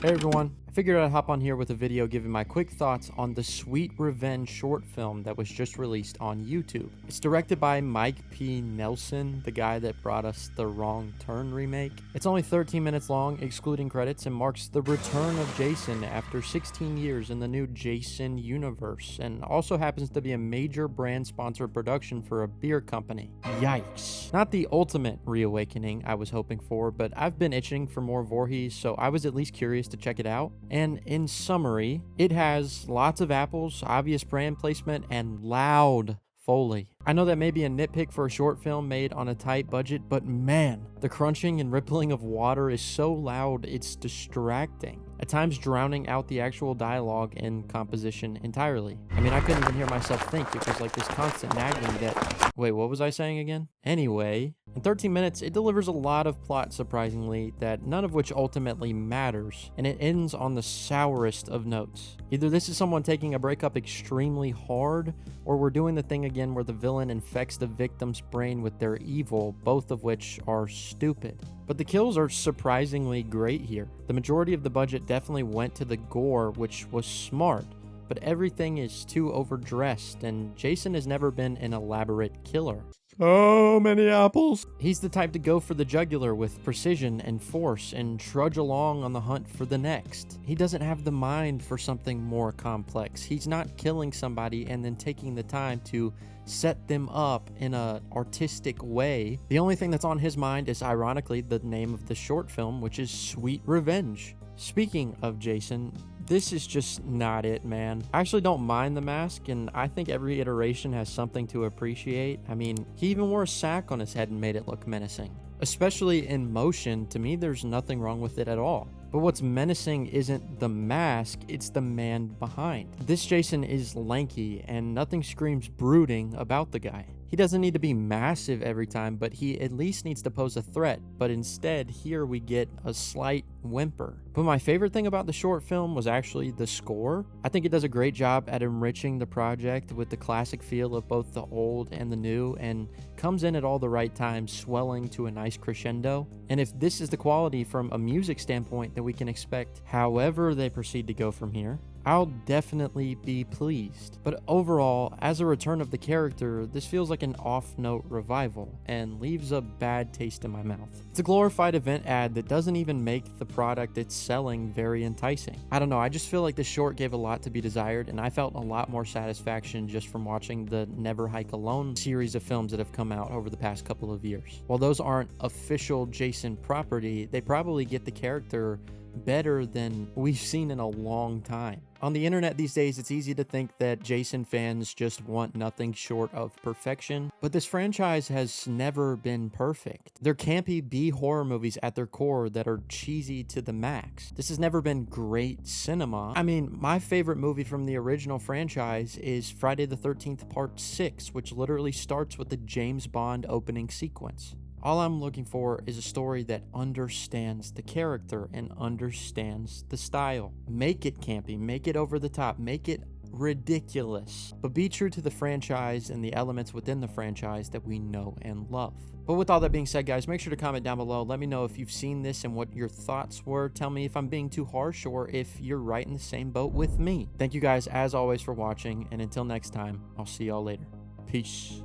Hey everyone, I figured I'd hop on here with a video giving my quick thoughts on the Sweet Revenge short film that was just released on YouTube. It's directed by Mike P. Nelson, the guy that brought us the Wrong Turn remake. It's only 13 minutes long, excluding credits, and marks the return of Jason after 16 years in the new Jason universe, and also happens to be a major brand-sponsored production for a beer company. Yikes. Not the ultimate reawakening I was hoping for, but I've been itching for more Voorhees, so I was at least curious to check it out. And in summary, it has lots of apples, obvious brand placement, and loud Foley. I know that may be a nitpick for a short film made on a tight budget, but man, the crunching and rippling of water is so loud it's distracting, at times drowning out the actual dialogue and composition entirely. I mean, I couldn't even hear myself think. It was like this constant nagging that... Wait, what was I saying again? Anyway, in 13 minutes, it delivers a lot of plot, surprisingly, that none of which ultimately matters, and it ends on the sourest of notes. Either this is someone taking a breakup extremely hard, or we're doing the thing again where the villain infects the victim's brain with their evil, both of which are stupid. But the kills are surprisingly great here. The majority of the budget definitely went to the gore, which was smart, but everything is too overdressed, and Jason has never been an elaborate killer. So many apples. He's the type to go for the jugular with precision and force and trudge along on the hunt for the next. He doesn't have the mind for something more complex. He's not killing somebody and then taking the time to set them up in an artistic way. The only thing that's on his mind is, ironically, the name of the short film, which is Sweet Revenge. Speaking of Jason, this is just not it, man. I actually don't mind the mask, and I think every iteration has something to appreciate. I mean, he even wore a sack on his head and made it look menacing. Especially in motion, to me, there's nothing wrong with it at all. But what's menacing isn't the mask, it's the man behind. This Jason is lanky, and nothing screams brooding about the guy. He doesn't need to be massive every time, but he at least needs to pose a threat. But instead, here we get a slight whimper. But my favorite thing about the short film was actually the score. I think it does a great job at enriching the project with the classic feel of both the old and the new, and comes in at all the right times, swelling to a nice crescendo. And if this is the quality from a music standpoint that we can expect, however they proceed to go from here, I'll definitely be pleased. But overall, as a return of the character, this feels like an off-note revival and leaves a bad taste in my mouth. It's a glorified event ad that doesn't even make the product it's selling very enticing. I don't know, I just feel like the short gave a lot to be desired, and I felt a lot more satisfaction just from watching the Never Hike Alone series of films that have come out over the past couple of years. While those aren't official Jason property, they probably get the character better than we've seen in a long time. On the internet these days, it's easy to think that Jason fans just want nothing short of perfection, but this franchise has never been perfect. They're campy B-horror movies at their core that are cheesy to the max. This has never been great cinema. I mean, my favorite movie from the original franchise is Friday the 13th Part 6, which literally starts with the James Bond opening sequence. All I'm looking for is a story that understands the character and understands the style. Make it campy, make it over the top, make it ridiculous, but be true to the franchise and the elements within the franchise that we know and love. But with all that being said, guys, make sure to comment down below. Let me know if you've seen this and what your thoughts were. Tell me if I'm being too harsh or if you're right in the same boat with me. Thank you guys, as always, for watching, and until next time, I'll see y'all later. Peace.